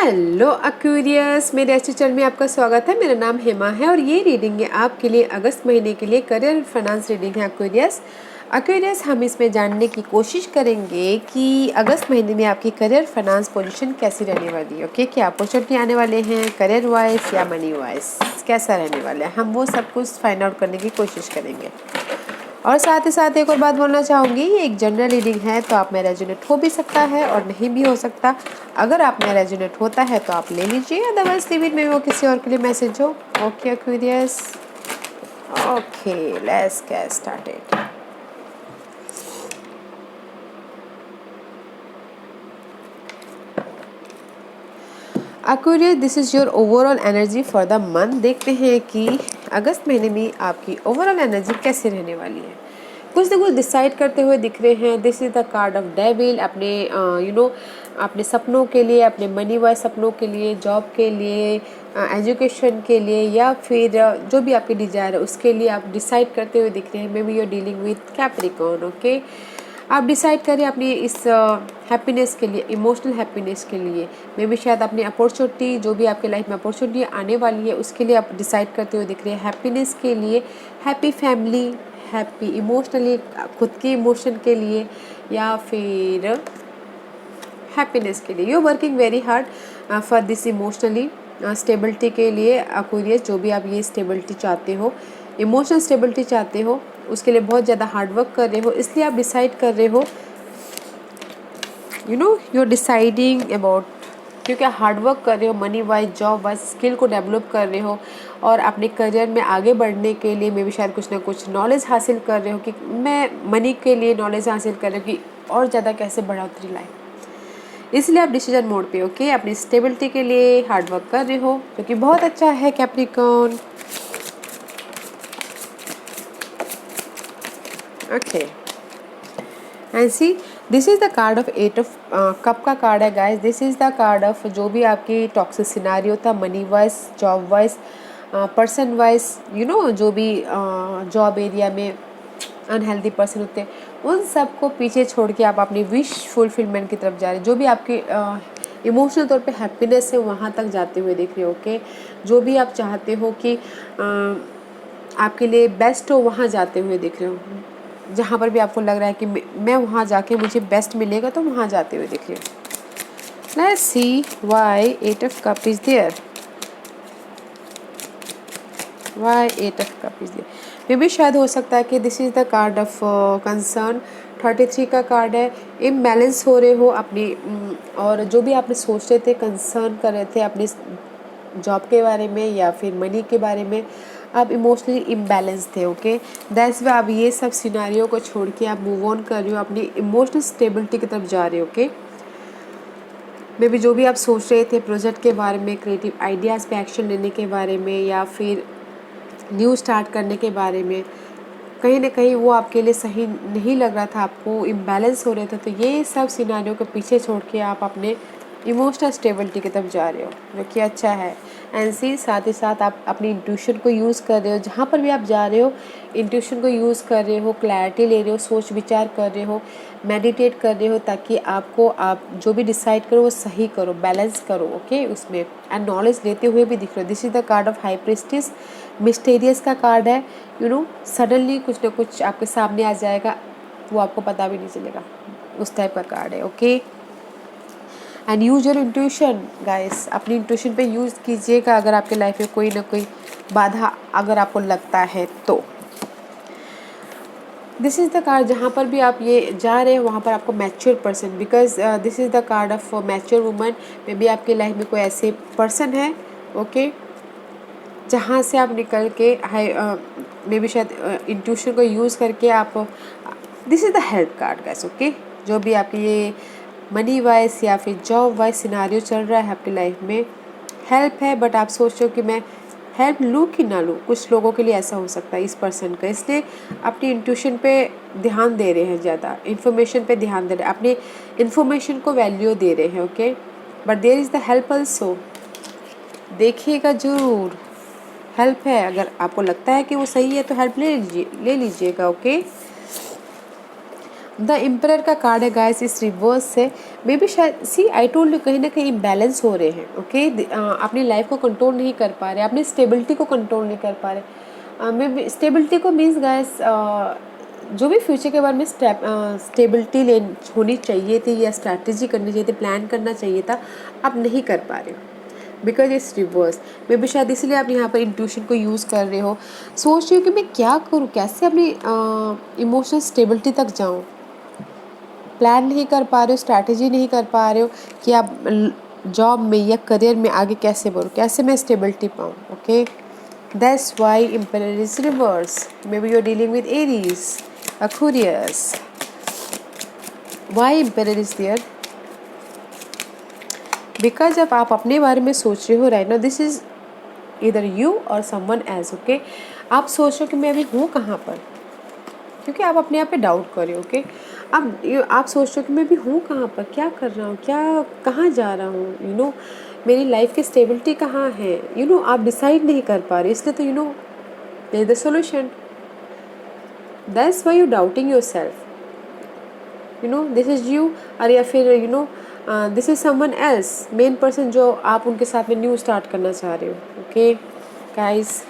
Hello Aquarius, मेरे ऐसे channel में आपका स्वागत है। मेरा नाम हेमा है और ये रीडिंग है आपके लिए अगस्त महीने के लिए करियर और फाइनेंस रीडिंग है। एक्वेरियस हम इसमें जानने की कोशिश करेंगे कि अगस्त महीने में आपकी करियर फाइनेंस पोजीशन कैसी रहने वाली है। ओके, क्या अपॉर्चुनिटी आने वाले हैं करियर वाइज या मनी वाइज, कैसा रहने वाला है, हम वो सब कुछ फाइंड आउट करने की कोशिश करेंगे। और साथ ही साथ एक और बात बोलना चाहूँगी, ये एक जनरल रीडिंग है तो आप में रेजोनेट हो भी सकता है और नहीं भी हो सकता। अगर आप में रेजोनेट होता है तो आप ले लीजिए, अदरवाइज लिमिट में वो किसी और के लिए मैसेज हो। Okay Aquarius, okay let's get started. Aquarius, this is your overall energy for the month. देखते हैं कि अगस्त महीने में आपकी ओवरऑल एनर्जी कैसे रहने वाली है। कुछ ना कुछ डिसाइड करते हुए दिख रहे हैं। This is the card of devil. अपने अपने सपनों के लिए, अपने मनी वाइज सपनों के लिए, जॉब के लिए, एजुकेशन के लिए, या फिर जो भी आपकी डिजायर है उसके लिए आप डिसाइड करते हुए दिख रहे हैं। Maybe you are dealing with Capricorn. Okay, आप डिसाइड करें अपनी इस हैप्पीनेस के लिए, इमोशनल हैप्पीनेस के लिए। मे बी शायद अपनी अपॉर्चुनिटी, जो भी आपके लाइफ में अपॉर्चुनिटी आने वाली है उसके लिए आप डिसाइड करते हुए दिख रहे हैं। हैप्पीनेस के लिए, हैप्पी फैमिली, हैप्पी इमोशनली, खुद के इमोशन के लिए, या फिर हैप्पीनेस के लिए। You working very hard for this emotionally stability के लिए एक्वेरियस। जो भी आप ये स्टेबिलिटी चाहते हो, इमोशनल स्टेबिलिटी चाहते हो, उसके लिए बहुत ज़्यादा हार्डवर्क कर रहे हो। इसलिए आप डिसाइड कर रहे हो, यू आर डिसाइडिंग अबाउट, क्योंकि हार्डवर्क कर रहे हो money wise, job wise, skill को डेवलप कर रहे हो और अपने करियर में आगे बढ़ने के लिए मे भी शायद कुछ ना कुछ नॉलेज हासिल कर रहे हो कि मैं मनी के लिए नॉलेज हासिल कर रही हूँ कि और ज़्यादा कैसे बढ़ोतरी लाए। इसलिए आप डिसीजन मोड पे ओके अपनी स्टेबिलिटी के लिए हार्डवर्क कर रहे हो, जो कि बहुत अच्छा है Capricorn. Okay and see, this is the card of 8 of cup का कार्ड है guys. This is the card of जो भी आपकी टॉक्सिक सिनारियो था money wise, job wise, person wise, जो भी जॉब एरिया में अनहेल्दी पर्सन होते हैं, उन सब को पीछे छोड़ के आप अपनी विश फुलफिलमेंट की तरफ जा रहे हैं। जो भी आपकी इमोशनल तौर पे हैप्पीनेस है वहाँ तक जाते हुए देख रहे हो। ओके, जो भी आप चाहते हो कि आपके लिए बेस्ट हो वहाँ जाते हुए देख रहे हो। जहाँ पर भी आपको लग रहा है कि मैं वहाँ जाके मुझे बेस्ट मिलेगा तो वहाँ जाते हुए देख रहे हो। Let's see why 8 of cup is there, why 8 of cup is there. मे भी शायद हो सकता है कि this is the card of concern. 33 का कार्ड है। इम्बैलेंस हो रहे हो अपनी और जो भी आपने सोच रहे थे, कंसर्न कर रहे थे अपनी जॉब के बारे में या फिर मनी के बारे में, आप इमोशनली इम्बैलेंस थे। ओके, दैट्स वे आप ये सब सिनारियो को छोड़ के आप मूव ऑन कर रहे हो, अपनी इमोशनल स्टेबिलिटी की तरफ जा रहे हो। ओके, मे बी जो भी आप सोच रहे थे प्रोजेक्ट के बारे में, क्रिएटिव आइडियाज़ पे एक्शन लेने के बारे में, या फिर न्यू स्टार्ट करने के बारे में, कहीं ना कहीं वो आपके लिए सही नहीं लग रहा था, आपको इम्बैलेंस हो रहे थे, तो ये सब सिनारियों को पीछे छोड़ के आप अपने इमोशनल स्टेबिलिटी की तरफ जा रहे हो, जो कि अच्छा है। एंड सी, साथ ही साथ आप अपनी इंट्यूशन को यूज़ कर रहे हो। जहाँ पर भी आप जा रहे हो इंट्यूशन को यूज़ कर रहे हो, क्लैरिटी ले रहे हो, सोच विचार कर रहे हो, मेडिटेट कर रहे हो, ताकि आपको आप जो भी डिसाइड करो वो सही करो, बैलेंस करो। ओके, उसमें एंड नॉलेज लेते हुए भी दिख रहे हो। This is the card of high priestess. Mysterious का कार्ड है। सडनली कुछ ना कुछ आपके सामने आ जाएगा, वो आपको पता भी नहीं चलेगा, उस टाइप का कार्ड है। Okay, and use your intuition guys. अपनी इंट्यूशन पे यूज़ कीजिएगा अगर आपके लाइफ में कोई ना कोई बाधा अगर आपको लगता है तो। दिस इज़ द कार्ड, जहाँ पर भी आप ये जा रहे हो वहाँ पर आपको mature person, because this is the card of mature woman. May be आपके लाइफ में कोई ऐसे पर्सन है, ओके, जहाँ से आप निकल के हाई मे बी शायद इंट्यूशन को यूज़ करके आप, this is the help card guys. Okay, जो भी आपकी ये मनी वाइज या फिर जॉब वाइज सिनारियो चल रहा है आपकी लाइफ में, हेल्प है, बट आप सोच रहे हो कि मैं हेल्प लूँ कि ना लूँ। कुछ लोगों के लिए ऐसा हो सकता है इस पर्सन का, इसलिए अपनी इंट्यूशन पे ध्यान दे रहे हैं, ज़्यादा इन्फॉर्मेशन पे ध्यान दे रहे हैं, अपनी इन्फॉर्मेशन को वैल्यू दे रहे हैं। Okay, but there is the help also, देखिएगा ज़रूर, हेल्प है। अगर आपको लगता है कि वो सही है तो हेल्प ले लीजिएगा। ओके, द एम्परर का कार्ड है गाइस, इस रिवर्स से मे बी शायद सी आई टोल्ड यू कहीं ना कहीं इम्बैलेंस हो रहे हैं। ओके अपनी लाइफ को कंट्रोल नहीं कर पा रहे, अपनी स्टेबिलिटी को कंट्रोल नहीं कर पा रहे। मे बी स्टेबिलिटी को मीन्स गाइस जो भी फ्यूचर के बारे में स्टेबिलिटी ले होनी चाहिए थी या स्ट्रैटेजी करनी चाहिए थी, प्लान करना चाहिए था, आप नहीं कर पा रहे हो because it's reverse. Maybe शायद इसलिए आप यहाँ पर इंट्यूशन को यूज़ कर रहे हो, सोच रहे हो कि मैं क्या करूँ, कैसे अपनी इमोशनल स्टेबिलिटी तक जाऊँ। प्लान नहीं कर पा रहे हो, स्ट्रैटेजी नहीं कर पा रहे हो कि आप जॉब में या करियर में आगे कैसे बढ़ूँ, कैसे मैं स्टेबिलिटी पाऊँ। Okay that's why emperor is reverse. Maybe you are dealing with Aries, Aquarius. Why Emperor is there? Because जब आप अपने बारे में सोच रहे हो राइट नाउ, दिस इज इधर यू और समवन एल्स। ओके आप सोच रहे हो कि मैं अभी हूँ कहाँ पर, क्योंकि आप अपने आप पे डाउट कर रहे हो। ओके आप सोच रहे हो कि मैं अभी हूँ कहाँ पर, क्या कर रहा हूँ, क्या कहाँ जा रहा हूँ, यू नो मेरी लाइफ की स्टेबिलिटी कहाँ है, यू नो आप डिसाइड नहीं कर पा रहे, इसलिए तो you know they the solution. That's why you doubting your self, you know this is you, और या फिर you know this is someone else, main person जो आप उनके साथ में न्यू स्टार्ट करना चाह रहे हो। Okay guys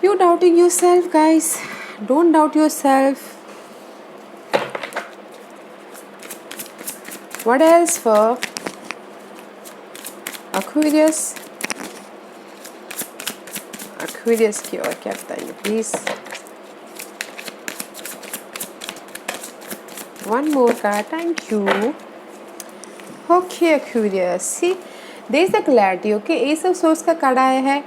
you doubting your self, guys don't doubt your self. What else for Aquarius? Aquarius की और क्या बताइए please. One more card, thank you. Okay Aquarius, see there is the clarity. Okay ace of swords का card आया है,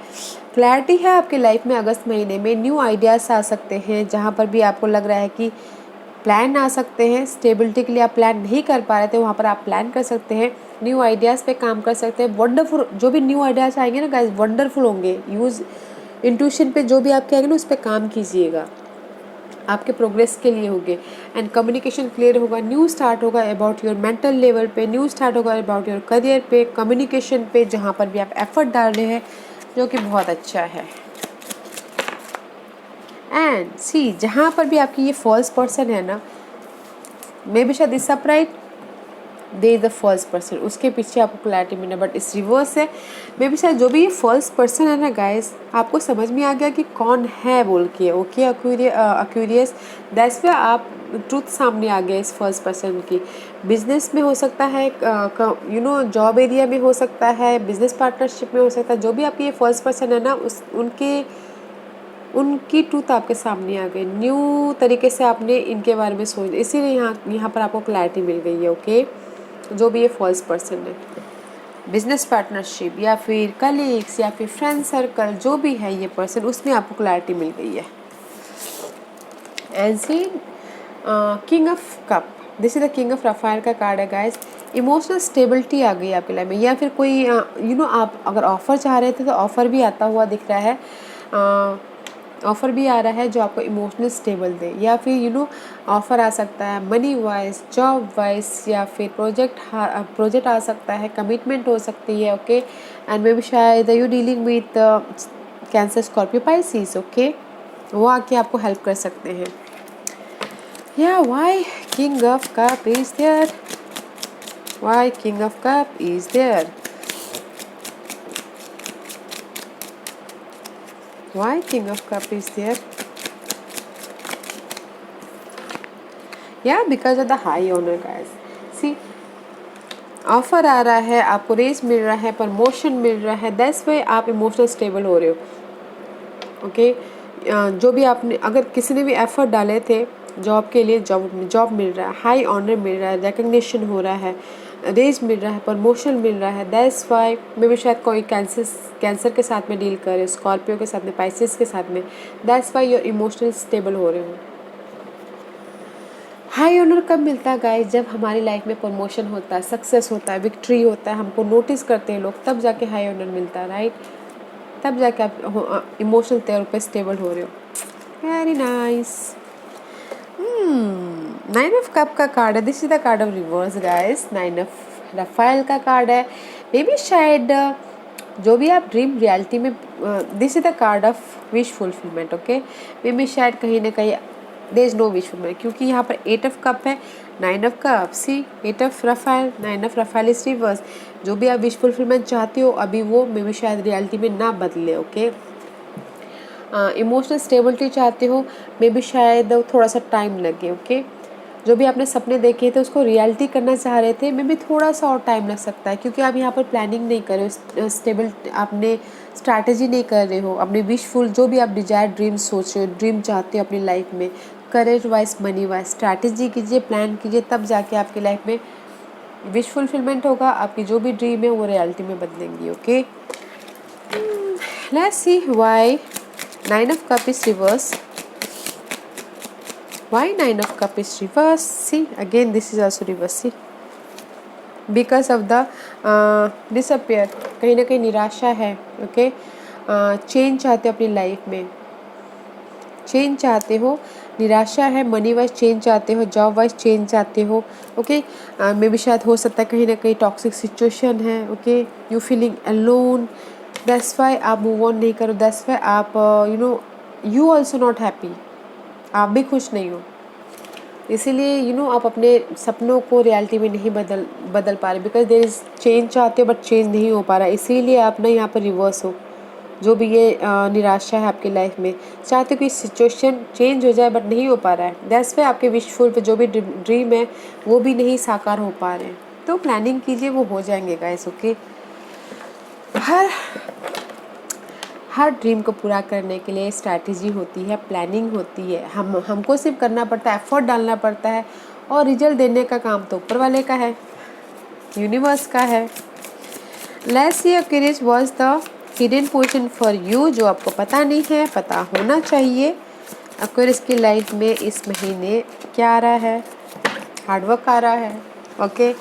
clarity है आपकी life में। अगस्त महीने में न्यू आइडियाज़ आ सकते हैं, जहाँ पर भी आपको लग रहा है कि प्लान आ सकते हैं, स्टेबिलिटी के लिए आप प्लान नहीं कर पा रहे थे, वहाँ पर आप प्लान कर सकते हैं, न्यू आइडियाज़ पे काम कर सकते हैं। वंडरफुल जो भी न्यू आइडियाज़ आएंगे ना गाइस, वंडरफुल होंगे। यूज़ इंट्यूशन पे जो भी आपके आएंगे ना, उस पर काम कीजिएगा, आपके प्रोग्रेस के लिए होंगे। एंड कम्युनिकेशन क्लियर होगा, न्यू स्टार्ट होगा अबाउट योर मेंटल लेवल पे, न्यू स्टार्ट होगा अबाउट योर करियर पे, कम्युनिकेशन पे, जहाँ पर भी आप एफर्ट डाल रहे हैं, जो कि बहुत अच्छा है। एंड सी जहाँ पर भी आपकी ये फॉल्स पर्सन है ना, मे बी शायद इस upright they is the false person, उसके पीछे आपको क्लैरिटी मिलना, बट इस रिवर्स है। मे बी शायद जो भी ये फॉल्स पर्सन है ना गाइस, आपको समझ में आ गया कि कौन है बोल के। ओके Aquarius दैट्स वे आप ट्रूथ सामने आ गया इस फॉल्स पर्सन की। बिजनेस में हो सकता है, यू नो जॉब एरिया में हो सकता है, बिजनेस पार्टनरशिप में हो सकता है। जो भी आपकी ये फॉल्स पर्सन है ना, उनकी ट्रूथ आपके सामने आ गई, न्यू तरीके से आपने इनके बारे में सोच, इसीलिए यहाँ पर आपको क्लैरिटी मिल गई है। ओके जो भी ये फॉल्स पर्सन है, बिजनेस पार्टनरशिप या फिर कलीग्स या फिर फ्रेंड सर्कल, जो भी है ये पर्सन, उसमें आपको क्लैरिटी मिल गई है। And see king of cup, this is the king of रफायर का कार्ड है गाइस। इमोशनल स्टेबिलिटी आ गई आपकी लाइफ में, या फिर कोई यू नो आप अगर ऑफ़र चाह रहे थे तो ऑफ़र भी आता हुआ दिख रहा है। ऑफ़र भी आ रहा है जो आपको इमोशनल स्टेबल दे, या फिर यू नो ऑफ़र आ सकता है मनी वाइज, जॉब वाइज, या फिर प्रोजेक्ट आ सकता है, कमिटमेंट हो सकती है। ओके एंड मे बी शायद you dealing with Cancer, Scorpio, Pisces. Okay वो आके आपको हेल्प कर सकते हैं। या why king of cup is there, why king of cup is there, why king of cup is there? Yeah, because of the high honor guys. See offer आ रहा है, आपको रेस मिल रहा है, प्रमोशन मिल रहा है, दैट्स वे आप emotional stable हो रहे हो। ओके जो भी आपने, अगर किसी ने भी एफर्ट डाले थे जॉब के लिए, जॉब मिल रहा है, हाई ऑनर मिल रहा है, रिकग्निशन हो रहा है, रेज मिल रहा है, प्रमोशन मिल रहा है। दैट्स वाई मे बी शायद कोई कैंसर के साथ में डील करे, स्कॉर्पियो के साथ में, पाइसिस के साथ में, that's why you're emotional stable हो रहे हो। हाई ऑनर कब मिलता है गाइस? जब हमारी लाइफ में प्रमोशन होता है, सक्सेस होता है, विक्ट्री होता है, हमको नोटिस करते हैं लोग, तब जाके हाई ऑनर मिलता है, राइट? तब जाके आप इमोशनल तौर पे स्टेबल हो रहे हो। Very nice. Nine of cup का कार्ड है, this is the card of reverse guys. Nine of रफाइल का कार्ड है। मे बी शायद जो भी आप ड्रीम रियलिटी में, this is the card of wish fulfilment. Okay maybe शायद कहीं ना कहीं there is no wish fulfilment, क्योंकि यहाँ पर 8 ऑफ कप है, 9 ऑफ कप, सी 8 ऑफ रफाइल, 9 ऑफ रफाइल इज रिवर्स। जो भी आप विश फुलफिलमेंट चाहते हो अभी वो मे बी शायद रियलिटी में ना बदले, ओके। इमोशनल स्टेबिलिटी चाहते हो, मे बी शायद थोड़ा सा टाइम लगे, ओके। जो भी आपने सपने देखे थे उसको रियलिटी करना चाह रहे थे, मे बी थोड़ा सा और टाइम लग सकता है, क्योंकि आप यहाँ पर प्लानिंग नहीं कर रहे हो, स्टेबल आपने स्ट्रैटेजी नहीं कर रहे हो, अपनी विशफुल जो भी आप डिजायर ड्रीम सोच रहे हो, ड्रीम चाहते हो अपनी लाइफ में, करेज वाइज मनी वाइज स्ट्रैटेजी कीजिए, प्लान कीजिए, तब जाके आपकी लाइफ में विश फुलफिलमेंट होगा, आपकी जो भी ड्रीम है वो रियलिटी में बदलेंगी, okay. Let's see why 9 of cup is reverse. Why 9 of cup is reverse? See, again this is also reverse. See, because of the disappear, कहीं ना कहीं निराशा है, ओके। चेंज चाहते हो अपनी लाइफ में, चेंज चाहते हो, निराशा है, मनी वाइज चेंज चाहते हो, जॉब वाइज चेंज चाहते हो, ओके। मे भी शायद हो सकता है कहीं ना कहीं टॉक्सिक सिचुएशन है, okay. You feeling alone, that's why आप मूव ऑन नहीं करो, दैट्स वाई आप यू ऑल्सो नॉट हैप्पी, आप भी खुश नहीं हो, इसीलिए आप अपने सपनों को रियलिटी में नहीं बदल पा रहे, बिकॉज देयर इज चेंज चाहते हो बट चेंज नहीं हो पा रहा है, इसीलिए आप ना यहाँ पर रिवर्स हो। जो भी ये निराशा है आपकी लाइफ में, चाहते हो कि सिचुएशन चेंज हो जाए बट नहीं हो पा रहा है, दैट्स वाई आपके विशफुल पे जो भी ड्रीम है वो भी नहीं साकार हो पा रहे हैं। तो प्लानिंग कीजिए, वो हो जाएंगे गाइस, ओके। हर ड्रीम को पूरा करने के लिए स्ट्रैटेजी होती है, प्लानिंग होती है, हमको सिर्फ करना पड़ता है, एफर्ट डालना पड़ता है, और रिजल्ट देने का काम तो ऊपर वाले का है, यूनिवर्स का है। Let's see Aquarius was the hidden position for you, जो आपको पता नहीं है, पता होना चाहिए। एक्वेरियस की लाइफ में इस महीने क्या आ रहा है? हार्डवर्क आ रहा है, ओके।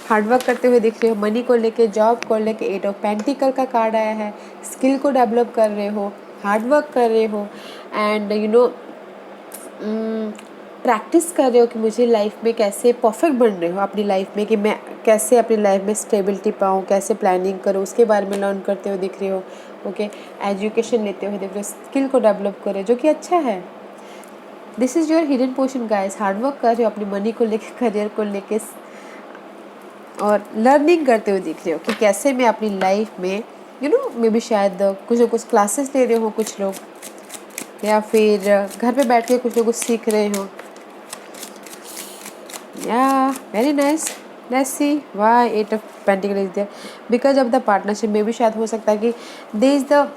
हार्डवर्क करते हुए दिख रहे हो, मनी को लेके, जॉब को लेके, 8 ऑफ पेंटिकल का कार्ड आया है, स्किल को डेवलप कर रहे हो, हार्डवर्क कर रहे हो, एंड प्रैक्टिस कर रहे हो कि मुझे लाइफ में कैसे परफेक्ट बन रहे हो अपनी लाइफ में, कि मैं कैसे अपनी लाइफ में स्टेबिलिटी पाऊँ, कैसे प्लानिंग करूँ, उसके बारे में लर्न करते हुए दिख रहे हो, ओके। एजुकेशन लेते हुए दिख रहे हो, स्किल को डेवलप कर रहे हो, जो कि अच्छा है। This is your hidden portion guys, hard work कर रहे हो अपनी मनी को लेके, करियर को लेके, और लर्निंग करते हुए दिख रहे हो कि कैसे मैं अपनी लाइफ में मे बी शायद कुछ क्लासेस ले रहे हो कुछ लोग, या फिर घर पे बैठ के कुछ लोग सीख रहे हो। या very nice. Let's see why 8 of pentacle is there, because of the partnership. में भी शायद हो सकता है कि देयर इज द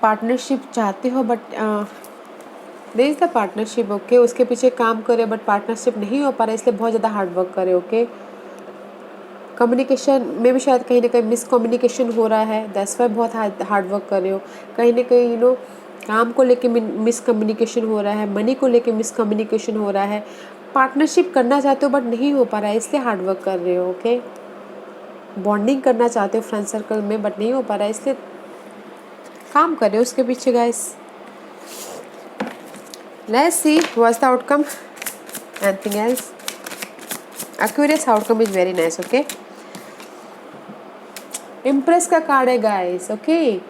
पार्टनरशिप चाहते हो, but there is the partnership, okay. उसके पीछे काम करे बट पार्टनरशिप नहीं हो पा रहा है, इसलिए बहुत ज़्यादा हार्डवर्क करे, ओके। कम्युनिकेशन में भी शायद कहीं ना कहीं मिसकम्युनिकेशन हो रहा है, दैट्स वाई बहुत हार्डवर्क कर रहे हो। कहीं ना कहीं काम को लेके मिसकम्युनिकेशन हो रहा है, मनी को लेके मिसकम्युनिकेशन हो रहा है, पार्टनरशिप करना चाहते हो बट नहीं हो पा रहा है, इसलिए हार्डवर्क कर रहे हो, ओके। बॉन्डिंग करना चाहते हो फ्रेंड सर्कल में बट नहीं हो पा रहा है, इसलिए काम कर रहे हो उसके पीछे guys. Let's see what's the outcome, anything else. Accuris outcome is very nice, okay. Impress का कार्ड है guys, okay.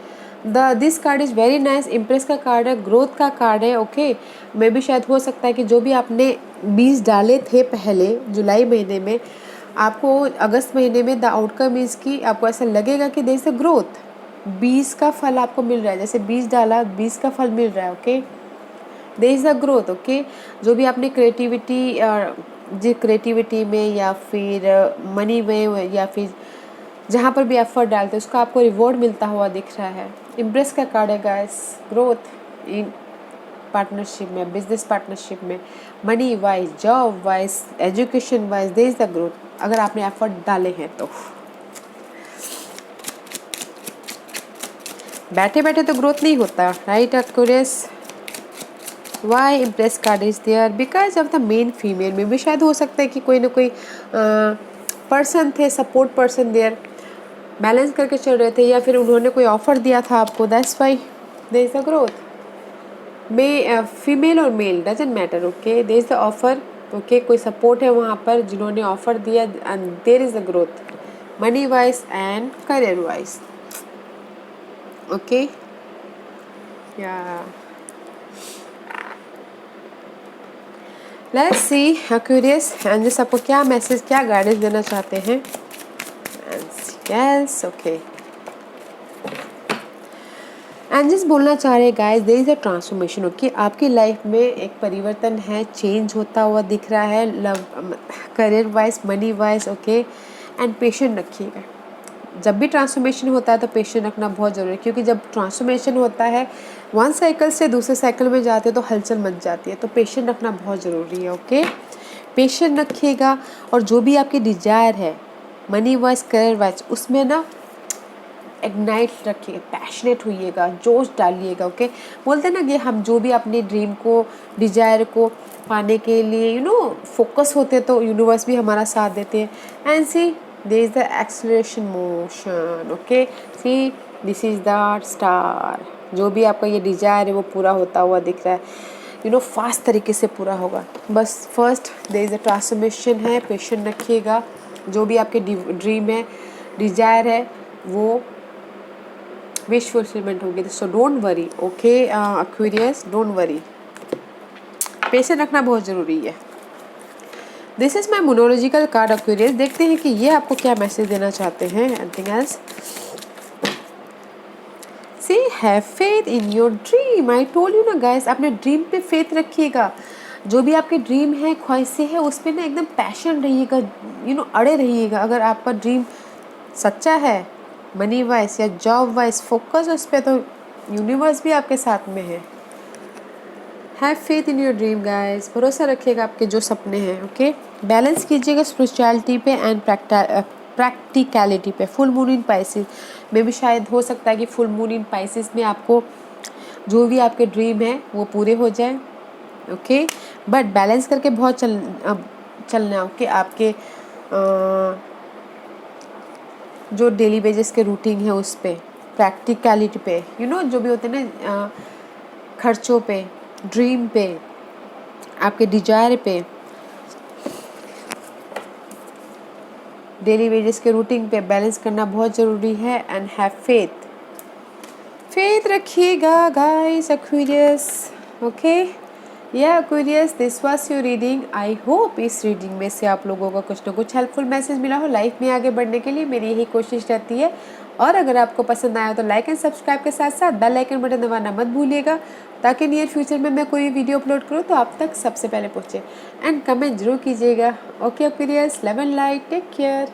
This card is very nice. Impress का कार्ड है, ग्रोथ का कार्ड है, ओके। मे भी शायद हो सकता है कि जो भी आपने बीज डाले थे पहले जुलाई महीने में, आपको अगस्त महीने में द आउटकम इज़ कि आपको ऐसा लगेगा कि देयर इज अ ग्रोथ, बीज का फल आपको मिल रहा है, जैसे बीज डाला बीज का फल मिल रहा है, okay. There is a growth, okay. जो भी आपने क्रिएटिविटी में या फिर मनी में या फिर जहाँ पर भी एफर्ट डालते हैं उसका आपको रिवॉर्ड मिलता हुआ दिख रहा है। इम्प्रेस का कार्ड है गाइस, ग्रोथ इन पार्टनरशिप में, बिजनेस पार्टनरशिप में, money wise, job wise, education wise, there is the growth, अगर आपने एफर्ट डाले हैं तो। बैठे बैठे तो ग्रोथ नहीं होता, right Aquarius. Why empress card is there, because of the men female. में भी शायद हो सकता है कि कोई ना कोई पर्सन थे, सपोर्ट पर्सन देयर, बैलेंस करके चल रहे थे, या फिर उन्होंने कोई ऑफर दिया था आपको, that's why there is a growth. Female और male doesn't matter, okay. There is the offer, okay. कोई सपोर्ट है वहाँ पर जिन्होंने ऑफर दिया, and there is the growth money wise and career wise, okay. या लेट्स सी एक्वेरियस एंजल्स आपको क्या मैसेज, क्या गाइडेंस देना चाहते हैं। यस, ओके, एंजल्स बोलना चाह रहे guys, there is a transformation. Okay, आपकी लाइफ में एक परिवर्तन है, चेंज होता हुआ दिख रहा है, love, career wise, money wise. Okay, and patient रखिएगा। जब भी ट्रांसफॉर्मेशन होता है तो पेशेंट रखना बहुत ज़रूरी है, क्योंकि जब ट्रांसफॉर्मेशन होता है वन साइकिल से दूसरे साइकिल में जाते हैं तो हलचल मच जाती है, तो पेशेंट रखना बहुत ज़रूरी है। ओके, पेशेंट रखिएगा, और जो भी आपकी डिजायर है मनी वाइज, करियर वाइज, उसमें ना इग्नाइट रखिएगा, पैशनेट होइएगा, जोश डालिएगा। ओके, बोलते हैं ना कि हम जो भी अपने ड्रीम को, डिजायर को पाने के लिए फोकस होते हैं तो यूनिवर्स भी हमारा साथ देते हैं। And see there is the acceleration motion. Okay, see this is the star. जो भी आपका ये डिजायर है वो पूरा होता हुआ दिख रहा है, फास्ट तरीके से पूरा होगा। बस first there is a transformation है, पेशेंट रखिएगा। जो भी आपके ड्रीम है, डिजायर है, वो विश फुलफिलमेंट होगी। So don't worry. Okay Aquarius, don't worry, patience रखना बहुत ज़रूरी है। This is my monological card Aquarius. देखते हैं कि ये आपको क्या मैसेज देना चाहते हैं। Anything else? See have faith in your dream. I told you ना गाइस, अपने ड्रीम पे फेथ रखिएगा। जो भी आपके ड्रीम है, ख्वाहिशें है, उस पर ना एकदम पैशन रहिएगा, अड़े रहिएगा। अगर आपका ड्रीम सच्चा है, मनी वाइज या जॉब वाइज, फोकस उस पर, तो यूनिवर्स भी आपके साथ में है। Have faith in your dream guys, भरोसा रखिएगा आपके जो सपने हैं। ओके, बैलेंस कीजिएगा स्पिरिचुअलिटी पे एंड प्रैक्टिकलिटी पे। फुल मून इन पाइसिस में भी शायद हो सकता है कि फुल मून इन पाइसिस में आपको जो भी आपके ड्रीम है वो पूरे हो जाए। ओके, बट बैलेंस करके बहुत चलना। ओके, आपके जो डेली बेसिस के रूटीन है उस पे, प्रैक्टिकलिटी पे, जो भी होते हैं ना, खर्चों पे, ड्रीम पे, आपके डिजायर पे, डेली वेजेस के रूटीन पे बैलेंस करना बहुत ज़रूरी है। एंड हैव फेथ, फेथ रखिएगा गाइस एक्वेरियस। ओके, या Aquarius, this was your reading. I hope इस रीडिंग में से आप लोगों को कुछ ना कुछ हेल्पफुल मैसेज मिला हो। लाइफ में आगे बढ़ने के लिए मेरी यही कोशिश रहती है। और अगर आपको पसंद आया तो लाइक एंड सब्सक्राइब के साथ साथ बेल आइकन बटन दबाना मत भूलिएगा, ताकि नियर फ्यूचर में मैं कोई वीडियो अपलोड करूँ तो आप तक सबसे पहले पहुँचे। एंड कमेंट जरूर कीजिएगा। Okay Aquarius, love and light, take care.